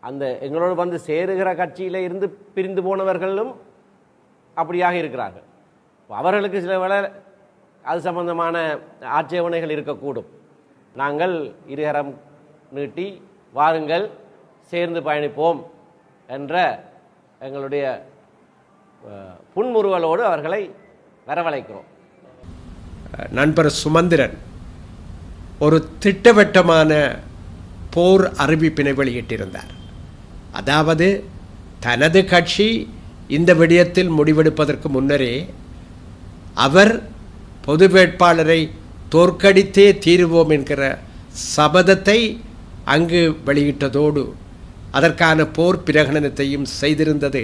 அந்த எங்களோடு வந்து சேருகிற கட்சியில் இருந்து பிரிந்து போனவர்களும் அப்படியாக இருக்கிறார்கள். அவர்களுக்கு சில வேளை அது சம்பந்தமான ஆட்சேபனைகள் இருக்கக்கூடும். நாங்கள் இருகரம் நீட்டி வாருங்கள் சேர்ந்து பயணிப்போம் என்ற எங்களுடைய புன்முறுவலோடு அவர்களை வரவழைக்கிறோம். நண்பர் சுமந்திரன் ஒரு திட்டவட்டமான போர் அறிவிப்பினை வெளியிட்டிருந்தார். அதாவது தனது கட்சி இந்த விடயத்தில் முடிவெடுப்பதற்கு முன்னரே அவர் பொது வேட்பாளரை தோற்கடித்தே தீருவோம் என்கிற சபதத்தை அங்கு வெளியிட்டதோடு அதற்கான போர் பிரகடனத்தையும் செய்திருந்தது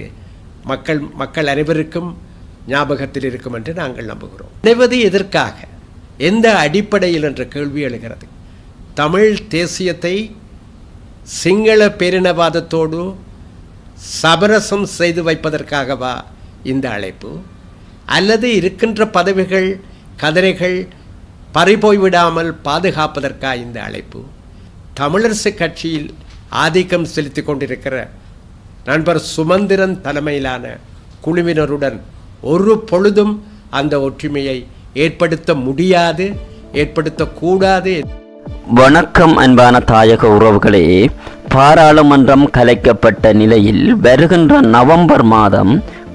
மக்கள் அனைவருக்கும் ஞாபகத்தில் இருக்கும் என்று நாங்கள் நம்புகிறோம். இணைவது எதற்காக, எந்த அடிப்படையில் என்ற கேள்வி எழுகிறது. தமிழ் தேசியத்தை சிங்கள பேரினவாதத்தோடு சமரசம் செய்து வைப்பதற்காகவா இந்த அழைப்பு, அல்லது இருக்கின்ற பதவிகள் கதிரைகள் பறிபோய்விடாமல் பாதுகாப்பதற்கா இந்த அழைப்பு? தமிழரசு கட்சியில் ஆதிக்கம் செலுத்தி கொண்டிருக்கிற நண்பர் சுமந்திரன் தலைமையிலான குழுவினருடன் ஒரு பொழுதும் அந்த ஒற்றுமையை ஏற்படுத்த முடியாது, ஏற்படுத்தக்கூடாது. வணக்கம் அன்பான தாயக உறவுகளே, பாராளுமன்றம் கலைக்கப்பட்ட நிலையில் வருகின்ற நவம்பர் மாதம்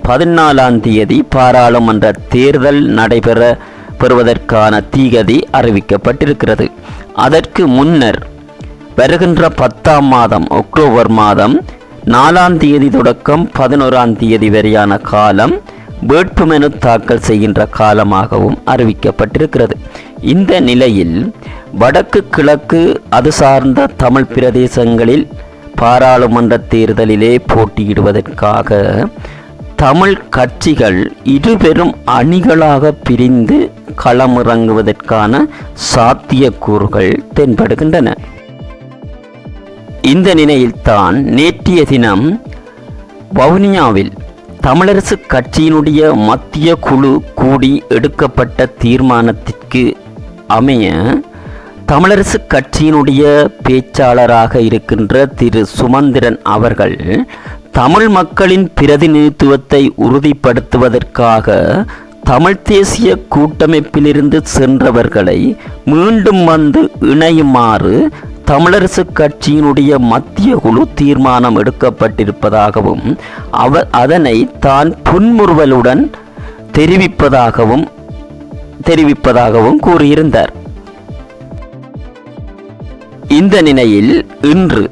14ஆம் தேதி பாராளுமன்ற தேர்தல் நடைபெறுவதற்கான தீகதி அறிவிக்கப்பட்டிருக்கிறது. அதற்கு முன்னர் வருகின்ற 10ஆம் மாதம் அக்டோபர் மாதம் 4ஆம் தேதி தொடக்கம் 11ஆம் தேதி வரையான காலம் வேட்புமனு தாக்கல் செய்கின்ற காலமாகவும் அறிவிக்கப்பட்டிருக்கிறது. இந்த நிலையில் வடக்கு கிழக்கு அது சார்ந்த தமிழ் பிரதேசங்களில் பாராளுமன்ற தேர்தலிலே போட்டியிடுவதற்காக தமிழ் கட்சிகள் இருபெரும் அணிகளாக பிரிந்து களமிறங்குவதற்கான சாத்தியக்கூறுகள் தென்படுகின்றன. இந்த நிலையில்தான் நேற்றைய தினம் வவுனியாவில் தமிழரசு கட்சியினுடைய மத்திய குழு கூடி எடுக்கப்பட்ட தீர்மானத்திற்கு அமைய தமிழரசு கட்சியினுடைய பேச்சாளராக இருக்கின்ற திரு சுமந்திரன் அவர்கள் தமிழ் மக்களின் பிரதிநிதித்துவத்தை உறுதிப்படுத்துவதற்காக தமிழ் தேசிய கூட்டமைப்பிலிருந்து சென்றவர்களை மீண்டும் வந்து இணையுமாறு தமிழரசு கட்சியினுடைய மத்திய குழு தீர்மானம் எடுக்கப்பட்டிருப்பதாகவும் அதனை தான் புன்முறுவலுடன் தெரிவிப்பதாகவும் கூறியிருந்தார். இந்த நிலையில் இன்று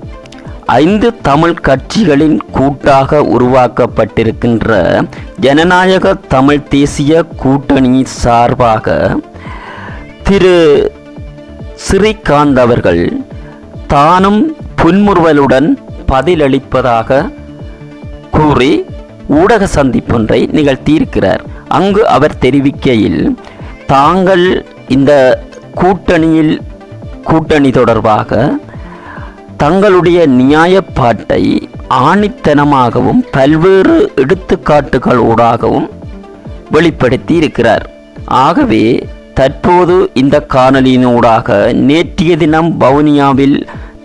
5 தமிழ் கட்சிகளின் கூட்டாக உருவாக்கப்பட்டிருக்கின்ற ஜனநாயக தமிழ் தேசிய கூட்டணி சார்பாக திரு ஸ்ரீகாந்த் அவர்கள் தானும் புன்முறுவலுடன் பதிலளிப்பதாக கூறி ஊடக சந்திப்பொன்றை நிகழ்த்தியிருக்கிறார். அங்கு அவர் தெரிவிக்கையில் தாங்கள் இந்த கூட்டணி தொடர்பாக தங்களுடைய நியாயப்பாட்டை ஆணித்தனமாகவும் பல்வேறு எடுத்துக்காட்டுகளூடாகவும் வெளிப்படுத்தி இருக்கிறார். ஆகவே தற்போது இந்த காணொலியினூடாக நேற்றைய தினம் வவுனியாவில்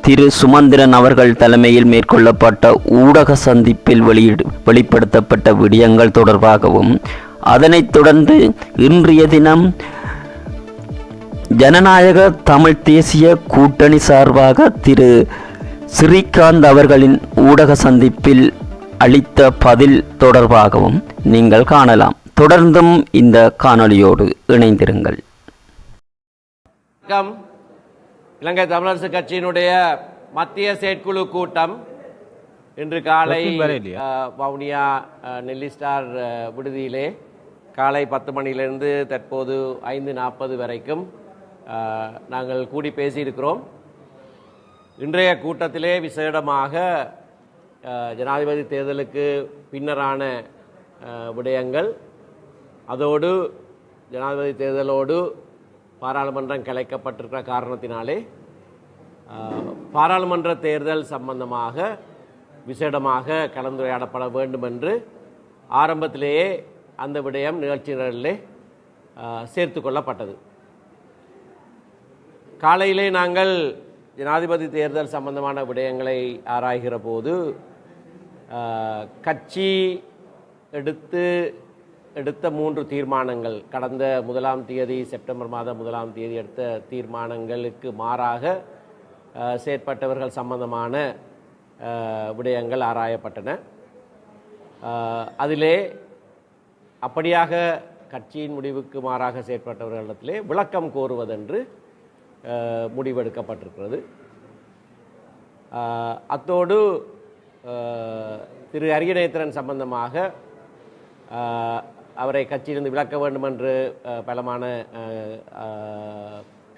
திரு சுமந்திரன் அவர்கள் தலைமையில் மேற்கொள்ளப்பட்ட ஊடக சந்திப்பில் வெளிப்படுத்தப்பட்ட விடயங்கள் தொடர்பாகவும் அதனைத் தொடர்ந்து இன்றைய தினம் ஜனநாயக தமிழ் தேசிய கூட்டணி சார்பாக திரு ஸ்ரீகாந்த் அவர்களின் ஊடக சந்திப்பில் அளித்த பதில் தொடர்பாகவும் நீங்கள் காணலாம். தொடர்ந்தும் இந்த காணொலியோடு இணைந்திருங்கள். இலங்கை தமிழரசு கட்சியினுடைய மத்திய செயற்குழு கூட்டம் இன்று காலை வவுனியா நெல்லி ஸ்டார் விடுதியிலே காலை 10 மணியிலிருந்து தற்போது 5:40 வரைக்கும் நாங்கள் கூடி பேசியிருக்கிறோம். இன்றைய கூட்டத்திலே விசேடமாக ஜனாதிபதி தேர்தலுக்கு பின்னரான விடயங்கள், அதோடு ஜனாதிபதி தேர்தலோடு பாராளுமன்றம் கலைக்கப்பட்டிருக்கிற காரணத்தினாலே பாராளுமன்ற தேர்தல் சம்பந்தமாக விசேடமாக கலந்துரையாடப்பட வேண்டும் என்று ஆரம்பத்திலேயே அந்த விடயம் நிகழ்ச்சிகளிலே சேர்த்து கொள்ளப்பட்டது. காலையிலே நாங்கள் ஜனாதிபதி தேர்தல் சம்பந்தமான விடயங்களை ஆராய்கிற போது கட்சி எடுத்த 3 தீர்மானங்கள் கடந்த 1ஆம் தேதி செப்டம்பர் மாதம் 1ஆம் தேதி எடுத்த தீர்மானங்களுக்கு மாறாக செயற்பட்டவர்கள் சம்பந்தமான விடயங்கள் ஆராயப்பட்டன. அதிலே அப்படியாக கட்சியின் முடிவுக்கு மாறாக செயற்பட்டவர்களிடத்திலே விளக்கம் கோருவதென்று முடிவெடுக்கப்பட்டிருக்கிறது. அத்தோடு திரு அரியநேத்திரன் சம்பந்தமாக அவரை கட்சியிலிருந்து விலக்க வேண்டும் என்று பலமான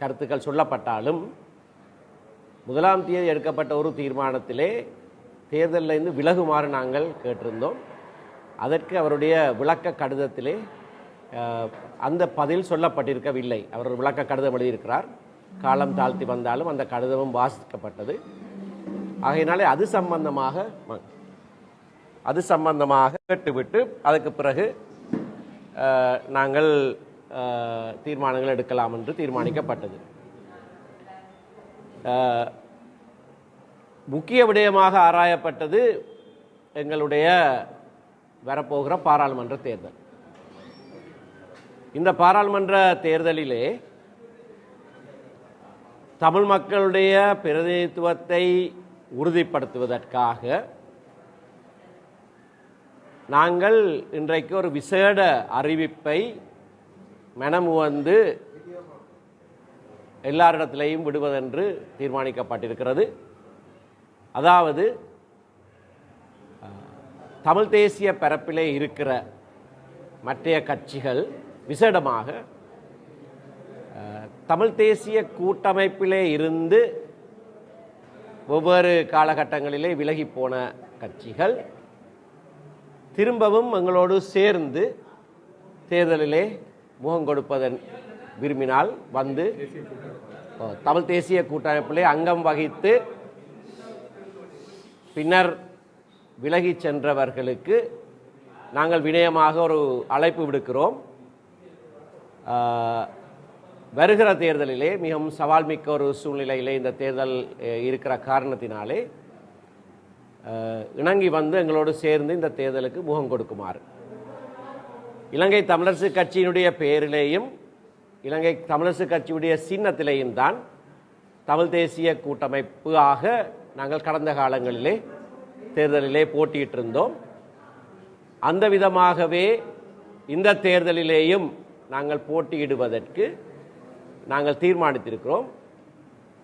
கருத்துக்கள் சொல்லப்பட்டாலும் 1ஆம் தேதி எடுக்கப்பட்ட ஒரு தீர்மானத்திலே தேர்தலில் இருந்து விலகுமாறு நாங்கள் கேட்டிருந்தோம். அதற்கு அவருடைய விளக்க கடிதத்திலே அந்த பதில் சொல்லப்பட்டிருக்கவில்லை. அவர் விளக்க கடிதம் எழுதியிருக்கிறார். காலம் தாழ்த்தி வந்தாலும் அந்த கடிதமும் வாசிக்கப்பட்டது. ஆகையினாலே அது சம்பந்தமாக கேட்டுவிட்டு அதுக்கு பிறகு நாங்கள் தீர்மானங்கள் எடுக்கலாம் என்று தீர்மானிக்கப்பட்டது. முக்கிய விடயமாக ஆராயப்பட்டது எங்களுடைய வரப்போகிற பாராளுமன்ற தேர்தல். இந்த பாராளுமன்ற தேர்தலிலே தமிழ் மக்களுடைய பிரதிநிதித்துவத்தை உறுதிப்படுத்துவதற்காக நாங்கள் இன்றைக்கு ஒரு விசேட அறிவிப்பை மனமுவந்து எல்லாரிடத்திலையும் விடுவதென்று தீர்மானிக்கப்பட்டிருக்கிறது. அதாவது தமிழ் தேசிய பரப்பிலே இருக்கிற மற்றைய கட்சிகள் விசேடமாக தமிழ் தேசிய கூட்டமைப்பிலே இருந்து ஒவ்வொரு காலகட்டங்களிலே விலகி போன கட்சிகள் திரும்பவும் எங்களோடு சேர்ந்து தேர்தலிலே முகம் கொடுப்பதன் விரும்பினால் வந்து தமிழ் தேசிய கூட்டமைப்பிலே அங்கம் வகித்து பின்னர் விலகி சென்றவர்களுக்கு நாங்கள் வினயமாக ஒரு அழைப்பு விடுக்கிறோம். வருகிற தேர்தலிலே மிகவும் சவால் மிக்க ஒரு சூழ்நிலையிலே இந்த தேர்தல் இருக்கிற காரணத்தினாலே இணங்கி வந்து எங்களோடு சேர்ந்து இந்த தேர்தலுக்கு முகம் கொடுக்குமாறு இலங்கை தமிழரசு கட்சியினுடைய பெயரிலேயும் இலங்கை தமிழரசு கட்சியுடைய சின்னத்திலேயும் தான் தமிழ் தேசிய கூட்டமைப்பு ஆக நாங்கள் கடந்த காலங்களிலே தேர்தலிலே போட்டியிட்டிருந்தோம். அந்த விதமாகவே இந்த தேர்தலிலேயும் நாங்கள் போட்டியிடுவதற்கு நாங்கள் தீர்மானித்திருக்கிறோம்.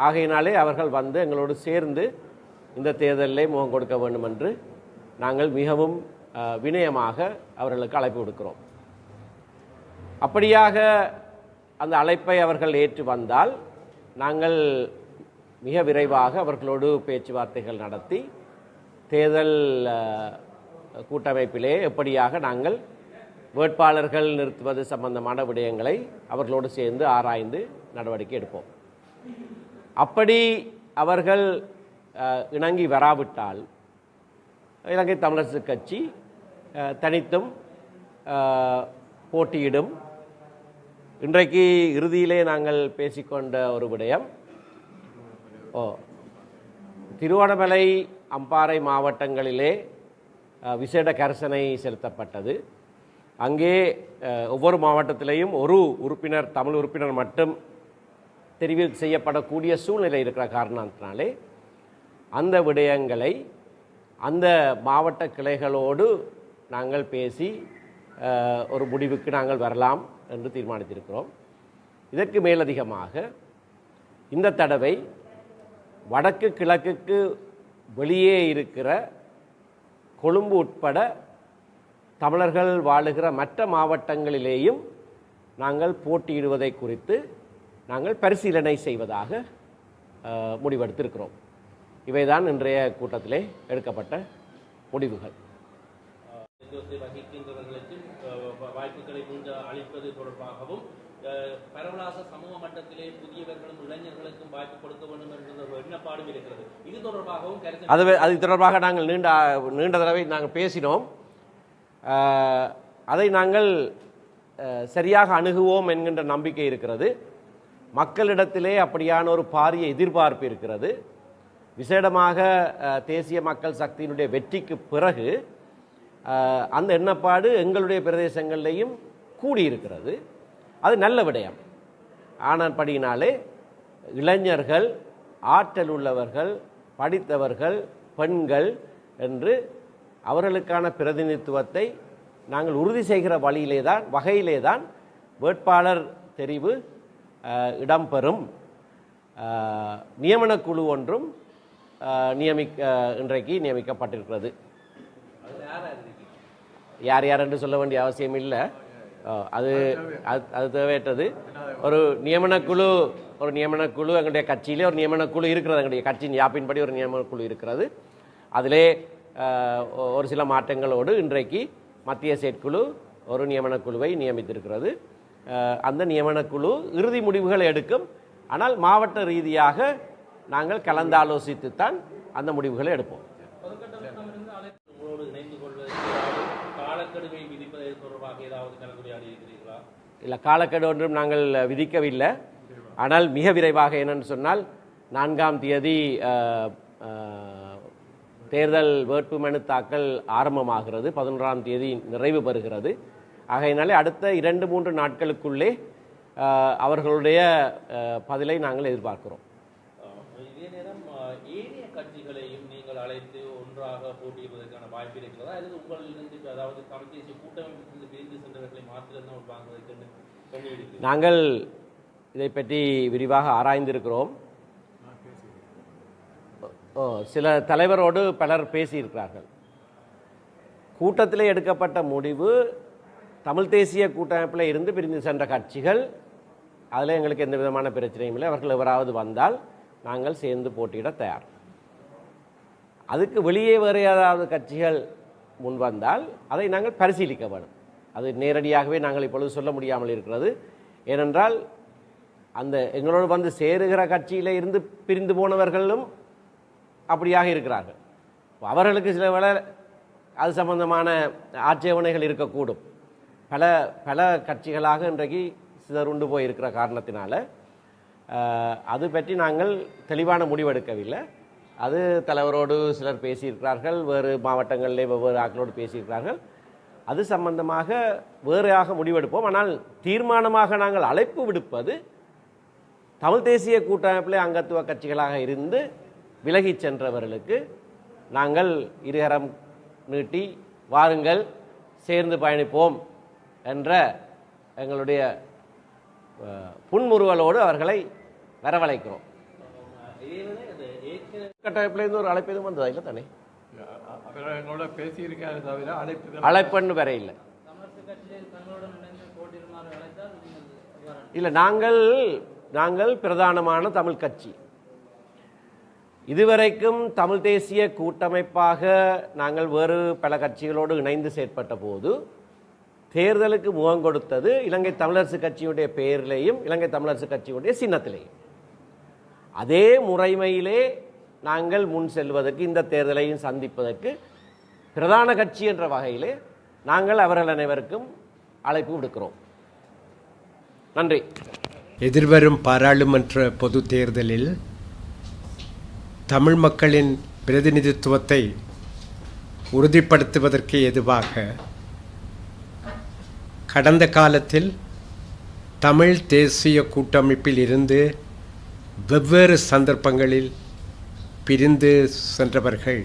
ஆகையினாலே அவர்கள் வந்து எங்களோடு சேர்ந்து இந்த தேர்தலிலே முகம் கொடுக்க வேண்டும் என்று நாங்கள் மிகவும் வினயமாக அவர்களுக்கு அழைப்பு விடுக்கிறோம். அப்படியாக அந்த அழைப்பை அவர்கள் ஏற்று வந்தால் நாங்கள் மிக விரைவாக அவர்களோடு பேச்சுவார்த்தைகள் நடத்தி தேர்தல் கூட்டமைப்பிலே எப்படியாக நாங்கள் வேட்பாளர்கள் நிறுத்துவது சம்பந்தமான விடயங்களை அவர்களோடு சேர்ந்து ஆராய்ந்து நடவடிக்கை எடுப்போம். அப்படி அவர்கள் இணங்கி வராவிட்டால் இலங்கை தமிழரசு கட்சி தனித்தும் போட்டியிடும். இன்றைக்கு இறுதியிலே நாங்கள் பேசிக்கொண்ட ஒரு விடயம், திருவண்ணாமலை அம்பாறை மாவட்டங்களிலே விசேட கரிசனை செலுத்தப்பட்டது. அங்கே ஒவ்வொரு மாவட்டத்திலேயும் ஒரு உறுப்பினர் தமிழ் உறுப்பினர் மட்டும் தெரிவு செய்யப்படக்கூடிய சூழ்நிலை இருக்கிற காரணத்தினாலே அந்த விடயங்களை அந்த மாவட்ட கிளைகளோடு நாங்கள் பேசி ஒரு முடிவுக்கு நாங்கள் வரலாம் என்று தீர்மானித்திருக்கிறோம். இதற்கு மேலதிகமாக இந்த தடவை வடக்கு கிழக்குக்கு வெளியே இருக்கிற கொழும்பு உட்பட தமிழர்கள் வாழுகிற மற்ற மாவட்டங்களிலேயும் நாங்கள் போட்டியிடுவதை குறித்து நாங்கள் பரிசீலனை செய்வதாக முடிவெடுத்திருக்கிறோம். இவைதான் இன்றைய கூட்டத்திலே எடுக்கப்பட்ட முடிவுகள். வகிக்கின்றவர்களுக்கு வாய்ப்புகளை அளிப்பது தொடர்பாகவும் பரவலாக சமூக மட்டத்திலே புதியவர்களும் இளைஞர்களுக்கும் வாய்ப்பு கொடுக்க வேண்டும் என்ற விண்ணப்பாடும் இருக்கிறது. இது தொடர்பாகவும் அது தொடர்பாக நாங்கள் நீண்ட தடவை நாங்கள் பேசினோம். அதை நாங்கள் சரியாக அணுகுவோம் என்கின்ற நம்பிக்கை இருக்கிறது. மக்களிடத்திலே அப்படியான ஒரு பாரிய எதிர்பார்ப்பு இருக்கிறது. விசேடமாக தேசிய மக்கள் சக்தியினுடைய வெற்றிக்கு பிறகு அந்த எண்ணப்பாடு எங்களுடைய பிரதேசங்களிலேயும் கூடியிருக்கிறது. அது நல்ல விடயம். ஆனபடியினாலே இளைஞர்கள், ஆற்றல் உள்ளவர்கள், படித்தவர்கள், பெண்கள் என்று அவர்களுக்கான பிரதிநிதித்துவத்தை நாங்கள் உறுதி செய்கிற வகையிலே தான் வேட்பாளர் தெரிவு இடம்பெறும். நியமனக்குழு ஒன்றும் இன்றைக்கு நியமிக்கப்பட்டிருக்கிறது. யார் யார் என்று சொல்ல வேண்டிய அவசியம் இல்லை. அது தேவையற்றது. ஒரு நியமனக்குழு எங்களுடைய கட்சியிலே ஒரு நியமனக்குழு இருக்கிறது. எங்களுடைய கட்சியின் யாப்பின்படி ஒரு நியமனக்குழு இருக்கிறது. அதிலே ஒரு சில மாற்றங்களோடு இன்றைக்கு மத்திய செயற்குழு ஒரு நியமனக்குழுவை நியமித்திருக்கிறது. அந்த நியமனக்குழு இறுதி முடிவுகளை எடுக்கும். ஆனால் மாவட்ட ரீதியாக நாங்கள் கலந்தாலோசித்துத்தான் அந்த முடிவுகளை எடுப்போம். இல்லை, காலக்கெடு ஒன்றும் நாங்கள் விதிக்கவில்லை. ஆனால் மிக விரைவாக என்னென்னு சொன்னால் 4ஆம் தேதி தேர்தல் வேட்புமனு தாக்கல் ஆரம்பமாகிறது. 11ஆம் தேதி நிறைவு பெறுகிறது. ஆகையினாலே அடுத்த 2-3 நாட்களுக்குள்ளே அவர்களுடைய பதிலை நாங்கள் எதிர்பார்க்கிறோம். இதே நேரம் ஏனைய கட்சிகளையும் நீங்கள் அழைத்து ஒன்றாக போட்டியிடுவதற்கான வாய்ப்பு இருக்கிறதா, அல்லது உங்களிலிருந்து, அதாவது தமிழ் தேசிய கூட்டமைப்பிலிருந்து பிரிந்து சென்றவர்களை மாத்திரம்தான் வாங்குவதற்கு? நாங்கள் இதை பற்றி விரிவாக ஆராய்ந்திருக்கிறோம். சில தலைவரோடு பலர் பேசியிருக்கிறார்கள். கூட்டத்திலே எடுக்கப்பட்ட முடிவு தமிழ் தேசிய கூட்டமைப்பில் இருந்து பிரிந்து சென்ற கட்சிகள், அதில் எங்களுக்கு எந்த விதமான பிரச்சனையும் இல்லை. அவர்கள் எவராவது வந்தால் நாங்கள் சேர்ந்து போட்டியிட தயார். அதுக்கு வெளியே வேறு ஏதாவது கட்சிகள் முன் வந்தால் அதை நாங்கள் பரிசீலிக்க வேண்டும். அது நேரடியாகவே நாங்கள் இப்பொழுது சொல்ல முடியாமல் இருக்கிறது. ஏனென்றால் அந்த எங்களோடு வந்து சேருகிற கட்சியில் இருந்து பிரிந்து போனவர்களும் அப்படியாக இருக்கிறார்கள். அவர்களுக்கு சில வேளை அது சம்பந்தமான ஆட்சேபனைகள் இருக்கக்கூடும். பல கட்சிகளாக இன்றைக்கு சிதறுண்டு போயிருக்கிற காரணத்தினால அது பற்றி நாங்கள் தெளிவான முடிவெடுக்கவில்லை. அது தலைவரோடு சிலர் பேசியிருக்கிறார்கள், வேறு மாவட்டங்களிலே வெவ்வேறு ஆக்களோடு பேசியிருக்கிறார்கள். அது சம்பந்தமாக வேறையாக முடிவெடுப்போம். ஆனால் தீர்மானமாக நாங்கள் அழைப்பு விடுப்பது தமிழ் தேசிய கூட்டமைப்பிலே அங்கத்துவ கட்சிகளாக இருந்து விலகி சென்றவர்களுக்கு நாங்கள் இருகரம் நீட்டி வாருங்கள் சேர்ந்து பயணிப்போம் என்ற எங்களுடைய புன்முறுவலோடு அவர்களை வரவழைக்கிறோம். கட்டமைப்பிலேருந்து ஒரு அழைப்பு எதுவும் வந்ததா இல்லை தானே? அழைப்புன்னு வர இல்லை. இல்லை, நாங்கள் பிரதானமான தமிழ் கட்சி. இதுவரைக்கும் தமிழ் தேசிய கூட்டமைப்பாக நாங்கள் வேறு பல கட்சிகளோடு இணைந்து செயற்பட்ட போது தேர்தலுக்கு முகம் கொடுத்தது இலங்கை தமிழரசு கட்சியுடைய பெயரிலேயும் இலங்கை தமிழரசு கட்சியுடைய சின்னத்திலேயும். அதே முறைமையிலே நாங்கள் முன் செல்வதற்கு, இந்த தேர்தலையும் சந்திப்பதற்கு பிரதான கட்சி என்ற வகையிலே நாங்கள் அவர்கள் அனைவருக்கும் அழைப்பு விடுக்கிறோம். நன்றி. எதிர்வரும் பாராளுமன்ற பொது தேர்தலில் தமிழ் மக்களின் பிரதிநிதித்துவத்தை உறுதிப்படுத்துவதற்கு எதுவாக கடந்த காலத்தில் தமிழ் தேசிய கூட்டமைப்பில் இருந்து வெவ்வேறு சந்தர்ப்பங்களில் பிரிந்து சென்றவர்கள்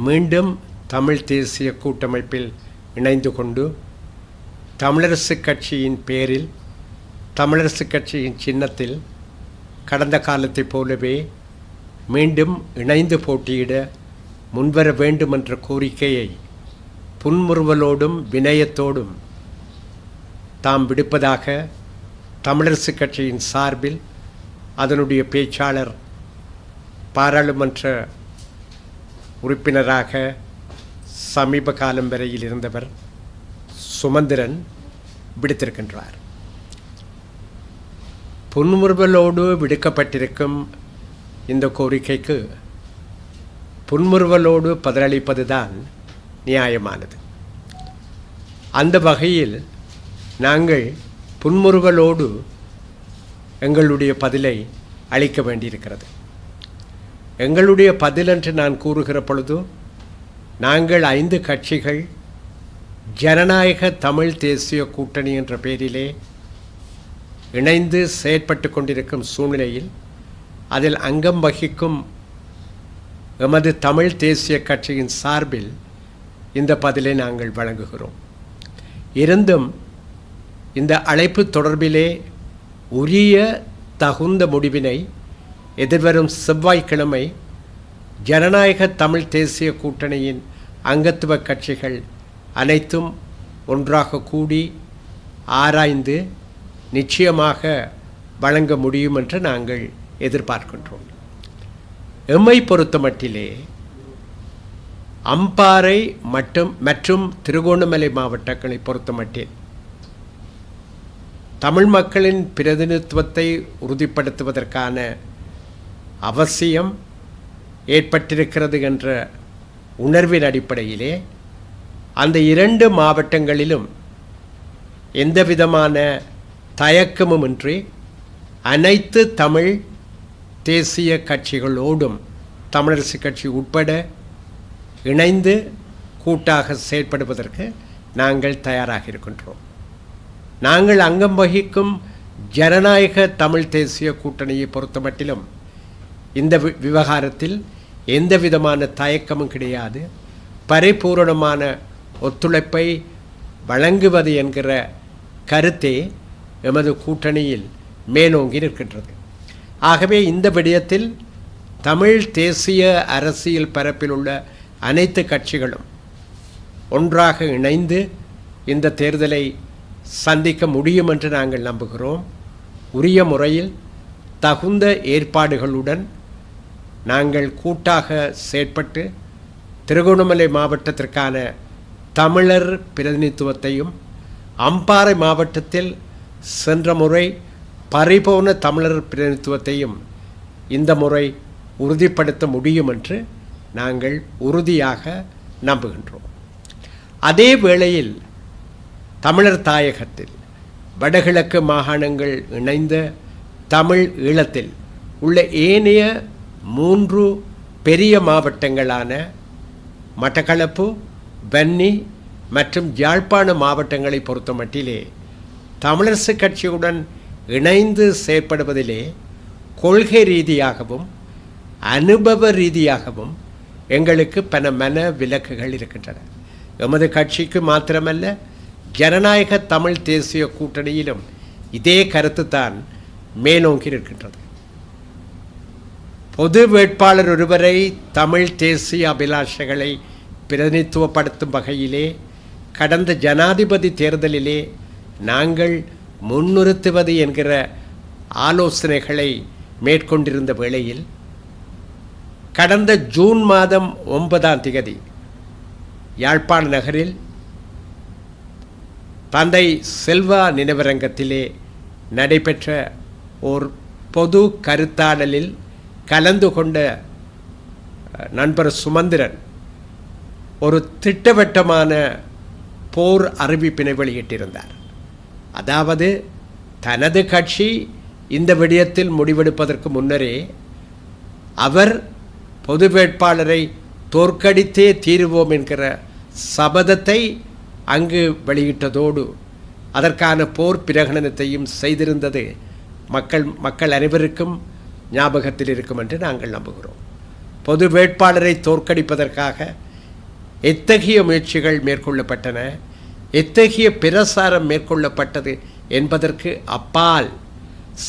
மீண்டும் தமிழ் தேசிய கூட்டமைப்பில் இணைந்து கொண்டு தமிழரசு கட்சியின் பேரில், தமிழரசு கட்சியின் சின்னத்தில் கடந்த காலத்தைப் போலவே மீண்டும் இணைந்து போட்டியிட முன்வர வேண்டும் என்ற கோரிக்கையை புன்முறுவலோடும் வினயத்தோடும் தாம் விடுப்பதாக தமிழரசு கட்சியின் சார்பில் அதனுடைய பேச்சாளர், பாராளுமன்ற உறுப்பினராக சமீப காலம் வரையில் இருந்தவர் சுமந்திரன் விடுத்திருக்கின்றார். புன்முறுவலோடு விடுக்கப்பட்டிருக்கும் இந்த கோரிக்கைக்கு புன்முறுவலோடு பதிலளிப்பதுதான் நியாயமானது. அந்த வகையில் நாங்கள் புன்முறுவலோடு எங்களுடைய பதிலை அளிக்க வேண்டியிருக்கிறது. எங்களுடைய பதில் என்று நான் கூறுகிற பொழுது, நாங்கள் 5 கட்சிகள் ஜனநாயக தமிழ் தேசிய கூட்டணி என்ற பெயரிலே இணைந்து செயற்பட்டு கொண்டிருக்கும் சூழ்நிலையில் அதில் அங்கம் வகிக்கும் எமது தமிழ் தேசிய கட்சியின் சார்பில் இந்த பதிலை நாங்கள் வழங்குகிறோம். இருந்தும் இந்த அழைப்பு தொடர்பிலே உரிய தகுந்த முடிவினை எதிர்வரும் செவ்வாய்க்கிழமை ஜனநாயக தமிழ் தேசிய கூட்டணியின் அங்கத்துவ கட்சிகள் அனைத்தும் ஒன்றாக கூடி ஆராய்ந்து நிச்சயமாக வழங்க முடியும் என்று நாங்கள் எதிர்பார்க்கின்றோம். எம்மை பொறுத்தமட்டிலே அம்பாறை மற்றும் திருகோணமலை மாவட்டங்களை பொறுத்தமட்டில் தமிழ் மக்களின் பிரதிநிதித்துவத்தை உறுதிப்படுத்துவதற்கான அவசியம் ஏற்பட்டிருக்கிறது என்ற உணர்வின் அடிப்படையிலே அந்த 2 மாவட்டங்களிலும் எந்தவிதமான தயக்கமுமின்றி அனைத்து தமிழ் தேசிய கட்சிகளோடும் தமிழரசு கட்சி உட்பட இணைந்து கூட்டாக செயற்படுவதற்கு நாங்கள் தயாராக இருக்கின்றோம். நாங்கள் அங்கம் வகிக்கும் ஜனநாயக தமிழ் தேசிய கூட்டணியை பொறுத்தமட்டிலும் இந்த விவகாரத்தில் எந்த விதமான தயக்கமும் கிடையாது. பரிபூரணமான ஒத்துழைப்பை வழங்குவது என்கிற கருத்தே எமது கூட்டணியில் மேலோங்கி இருக்கின்றது. ஆகவே இந்த விடயத்தில் தமிழ் தேசிய அரசியல் பரப்பில் உள்ள அனைத்து கட்சிகளும் ஒன்றாக இணைந்து இந்த தேர்தலை சந்திக்க முடியும் என்று நாங்கள் நம்புகிறோம். உரிய முறையில் தகுந்த ஏற்பாடுகளுடன் நாங்கள் கூட்டாக செயற்பட்டு திருகோணமலை மாவட்டத்திற்கான தமிழர் பிரதிநிதித்துவத்தையும் அம்பாறை மாவட்டத்தில் சென்ற முறை பறிபோன தமிழர் பிரதிநிதித்துவத்தையும் இந்த முறை உறுதிப்படுத்த முடியும் என்று நாங்கள் உறுதியாக நம்புகின்றோம். அதே வேளையில் தமிழர் தாயகத்தில் வடகிழக்கு மாகாணங்கள் இணைந்த தமிழ் ஈழத்தில் உள்ள ஏனைய 3 பெரிய மாவட்டங்களான மட்டக்களப்பு, வன்னி மற்றும் யாழ்ப்பாண மாவட்டங்களை பொறுத்தமட்டிலே தமிழரசு கட்சியுடன் இணைந்து செயற்படுவதிலே கொள்கை ரீதியாகவும் அனுபவ ரீதியாகவும் எங்களுக்கு பல மன விலக்குகள் இருக்கின்றன. எமது கட்சிக்கு மாத்திரமல்ல, ஜனநாயக தமிழ் தேசிய கூட்டணியிலும் இதே கருத்து தான் மேலோங்கி இருக்கின்றது. பொது வேட்பாளர் ஒருவரை தமிழ் தேசிய அபிலாஷைகளை பிரதிநிதித்துவப்படுத்தும் வகையிலே கடந்த ஜனாதிபதி தேர்தலிலே நாங்கள் முன்னிறுத்துவது என்கிற ஆலோசனைகளை மேற்கொண்டிருந்த வேளையில் கடந்த ஜூன் மாதம் 9ஆம் தேதி யாழ்ப்பாண நகரில் தந்தை செல்வா நினைவரங்கத்திலே நடைபெற்ற ஓர் பொது கருத்தாடலில் கலந்து கொண்ட நண்பர் சுமந்திரன் ஒரு திட்டவட்டமான போர் அறிவிப்பினை வெளியிட்டிருந்தார். அதாவது தனது கட்சி இந்த விடயத்தில் முடிவெடுப்பதற்கு முன்னரே அவர் பொது வேட்பாளரை தோற்கடித்தே தீருவோம் என்கிற சபதத்தை அங்கு வெளியிட்டதோடு அதற்கான போர் பிரகடனத்தையும் செய்திருந்தது மக்கள் அனைவருக்கும் ஞாபகத்தில் இருக்கும் என்று நாங்கள் நம்புகிறோம். பொது வேட்பாளரை தோற்கடிப்பதற்காக எத்தகைய முயற்சிகள் மேற்கொள்ளப்பட்டன, எத்தகைய பிரசாரம் மேற்கொள்ளப்பட்டது என்பதற்கு அப்பால்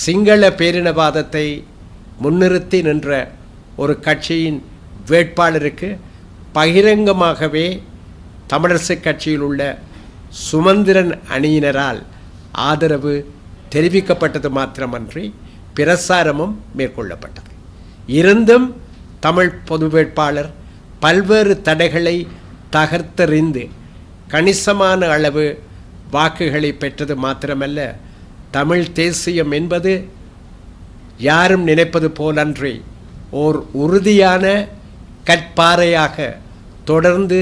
சிங்கள பேரினவாதத்தை முன்னிறுத்தி நின்ற ஒரு கட்சியின் வேட்பாளருக்கு பகிரங்கமாகவே தமிழரசு கட்சியில் உள்ள சுமந்திரன் அணியினரால் ஆதரவு தெரிவிக்கப்பட்டது மாத்திரமன்றி பிரசாரமும் மேற்கொள்ளப்பட்டது. இருந்தும் தமிழ் பொது வேட்பாளர் பல்வேறு தடைகளை தகர்த்தெறிந்து கணிசமான அளவு வாக்குகளை பெற்றது மாத்திரமல்ல, தமிழ் தேசியம் என்பது யாரும் நினைப்பது போலன்றி ஓர் உறுதியான கற்பாறையாக தொடர்ந்து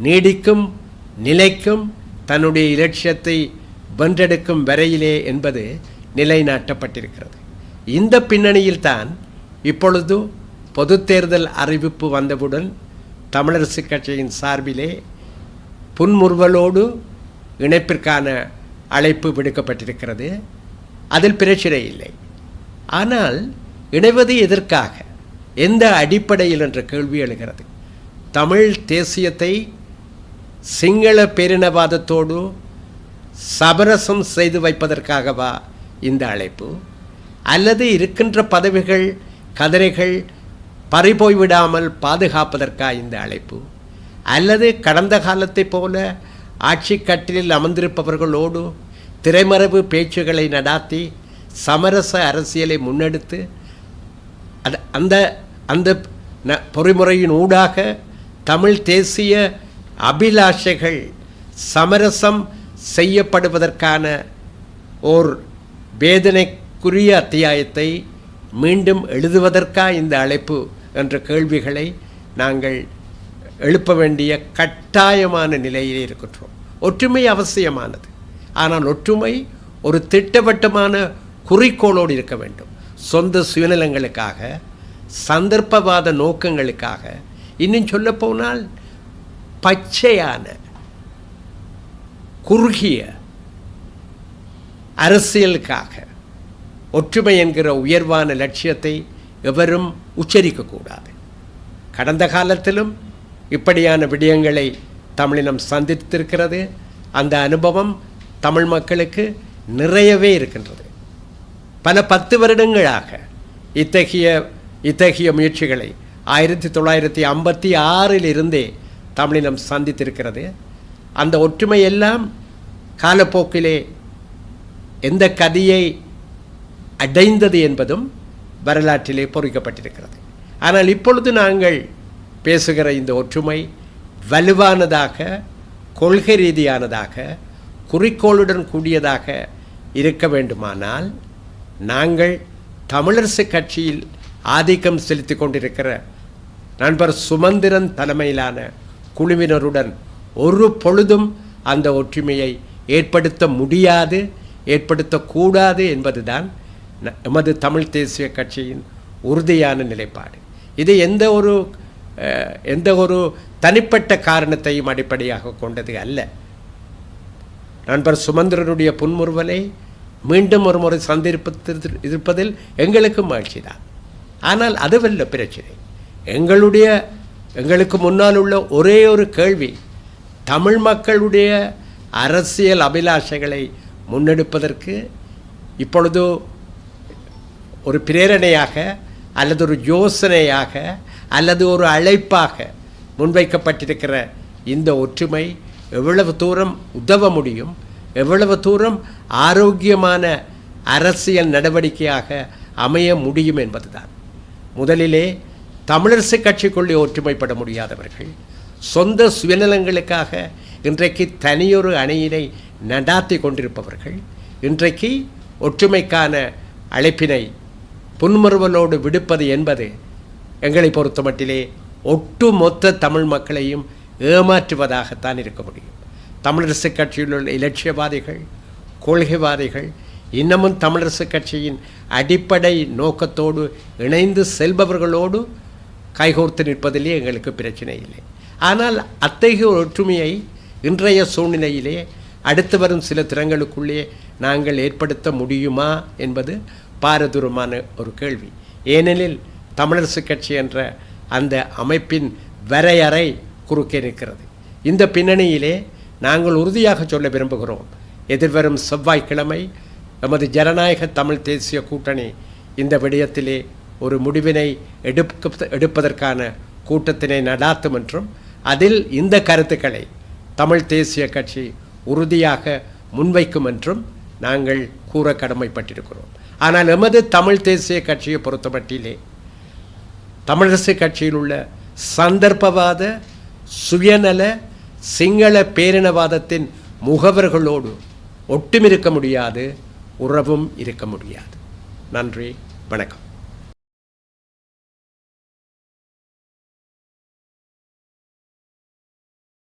நீடிக்கும் நிலைக்கும் தன்னுடைய இலட்சியத்தை வென்றெடுக்கும் வரையிலே என்பது நிலைநாட்டப்பட்டிருக்கிறது. இந்த பின்னணியில்தான் இப்பொழுது பொது தேர்தல் அறிவிப்பு வந்தவுடன் தமிழரசு கட்சியின் சார்பிலே புன்முறுவலோடு இணைப்பிற்கான அழைப்பு விடுக்கப்பட்டிருக்கிறது. அதில் பிரச்சனை இல்லை. ஆனால் இணைவது எதற்காக, எந்த அடிப்படையில் என்ற கேள்வி எழுகிறது. தமிழ் தேசியத்தை சிங்கள பேரினவாதத்தோடு சமரசம் செய்து வைப்பதற்காகவா இந்த அழைப்பு, அல்லது இருக்கின்ற பதவிகள் கதிரைகள் பறிபோய்விடாமல் பாதுகாப்பதற்கா இந்த அழைப்பு, அல்லது கடந்த காலத்தை போல ஆட்சி கட்டிலில் அமர்ந்திருப்பவர்களோடு திரைமறைவு பேச்சுகளை நடாத்தி சமரச அரசியலை முன்னெடுத்து அந்த அந்த பொறிமுறையின் ஊடாக தமிழ் தேசிய அபிலாஷைகள் சமரசம் செய்யப்படுவதற்கான ஓர் வேதனைக்குரிய அத்தியாயத்தை மீண்டும் எழுதுவதற்கா இந்த அழைப்பு என்ற கேள்விகளை நாங்கள் எழுப்ப வேண்டிய கட்டாயமான நிலையில் இருக்கின்றோம். ஒற்றுமை அவசியமானது. ஆனால் ஒற்றுமை ஒரு திட்டவட்டமான குறிக்கோளோடு இருக்க வேண்டும். சொந்த சுயநலங்களுக்காக, சந்தர்ப்பவாத நோக்கங்களுக்காக, இன்னும் சொல்லப்போனால் பச்சையான குறுகிய அரசியலுக்காக ஒற்றுமை என்கிற உயர்வான லட்சியத்தை எவரும் உச்சரிக்கக்கூடாது. கடந்த காலத்திலும் இப்படியான விடயங்களை தமிழினம் சந்தித்திருக்கிறது. அந்த அனுபவம் தமிழ் மக்களுக்கு நிறையவே இருக்கின்றது. பல 10 வருடங்களாக இத்தகைய முயற்சிகளை 1956 இருந்தே தமிழினம் சந்தித்திருக்கிறது. அந்த ஒற்றுமை எல்லாம் காலப்போக்கிலே எந்த கதியை அடைந்தது என்பதும் வரலாற்றிலே பொறிக்கப்பட்டிருக்கிறது. ஆனால் இப்பொழுது நாங்கள் பேசுகிற இந்த ஒற்றுமை வலுவானதாக, கொள்கை ரீதியானதாக, குறிக்கோளுடன் கூடியதாக இருக்க வேண்டுமானால் நாங்கள் தமிழரசு கட்சியில் ஆதிக்கம் செலுத்தி கொண்டிருக்கிற நண்பர் சுமந்திரன் தலைமையிலான குழுவினருடன் ஒரு பொழுதும் அந்த ஒற்றுமையை ஏற்படுத்த முடியாது, ஏற்படுத்தக்கூடாது என்பதுதான் எமது தமிழ் தேசிய கட்சியின் உறுதியான நிலைப்பாடு. இது எந்த ஒரு தனிப்பட்ட காரணத்தையும் அடிப்படையாக கொண்டது அல்ல. நண்பர் சுமந்திரனுடைய புன்முறுவலை மீண்டும் ஒரு முறை இருப்பதில் எங்களுக்கு மகிழ்ச்சி தான். ஆனால் அதுவல்ல பிரச்சனை. எங்களுக்கு முன்னால் உள்ள ஒரே ஒரு கேள்வி, தமிழ் மக்களுடைய அரசியல் அபிலாஷைகளை முன்னெடுப்பதற்கு இப்பொழுது ஒரு பிரேரணையாக அல்லது ஒரு யோசனையாக அல்லது ஒரு அழைப்பாக முன்வைக்கப்பட்டிருக்கிற இந்த ஒற்றுமை எவ்வளவு தூரம் உதவ முடியும், எவ்வளவு தூரம் ஆரோக்கியமான அரசியல் நடவடிக்கையாக அமைய முடியும் என்பதுதான். முதலிலே தமிழரசு கட்சிக்குள்ளே ஒற்றுமைப்பட முடியாதவர்கள், சொந்த சுயநலங்களுக்காக இன்றைக்கு தனியொரு அணியினை நடாத்தி கொண்டிருப்பவர்கள் இன்றைக்கு ஒற்றுமைக்கான அழைப்பினை புன்முறுவலோடு விடுப்பது என்பது எங்களை பொறுத்த மட்டிலே ஒட்டுமொத்த தமிழ் மக்களையும் ஏமாற்றுவதாகத்தான் இருக்க முடியும். தமிழரசு கட்சியில் உள்ள இலட்சியவாதிகள், கொள்கைவாதிகள் இன்னமும் தமிழரசு கட்சியின் அடிப்படை நோக்கத்தோடு இணைந்து செல்பவர்களோடு கைகோர்த்து நிற்பதிலே எங்களுக்கு பிரச்சனை இல்லை. ஆனால் அத்தகைய ஒற்றுமையை இன்றைய சூழ்நிலையிலே அடுத்து வரும் சில தினங்களுக்குள்ளே நாங்கள் ஏற்படுத்த முடியுமா என்பது பாரதூரமான ஒரு கேள்வி. ஏனெனில் தமிழரசு கட்சி என்ற அந்த அமைப்பின் வரையறை குறுக்கே நிற்கிறது. இந்த பின்னணியிலே நாங்கள் உறுதியாக சொல்ல விரும்புகிறோம், எதிர்வரும் செவ்வாய்க்கிழமை எமது ஜனநாயக தமிழ் தேசிய கூட்டணி இந்த விடயத்திலே ஒரு முடிவினை எடுப்பதற்கான கூட்டத்தினை நடாத்தும் என்றும் அதில் இந்த கருத்துக்களை தமிழ் தேசிய கட்சி உறுதியாக முன்வைக்கும் என்றும் நாங்கள் கூற கடமைப்பட்டிருக்கிறோம். ஆனால் எமது தமிழ் தேசிய கட்சியை பொறுத்தமட்டிலே தமிழரசு கட்சியில் உள்ள சந்தர்ப்பவாத சுயநல சிங்கள பேரினவாதத்தின் முகவர்களோடு ஒட்டுமிருக்க முடியாது, உறவும் இருக்க முடியாது. நன்றி, வணக்கம்.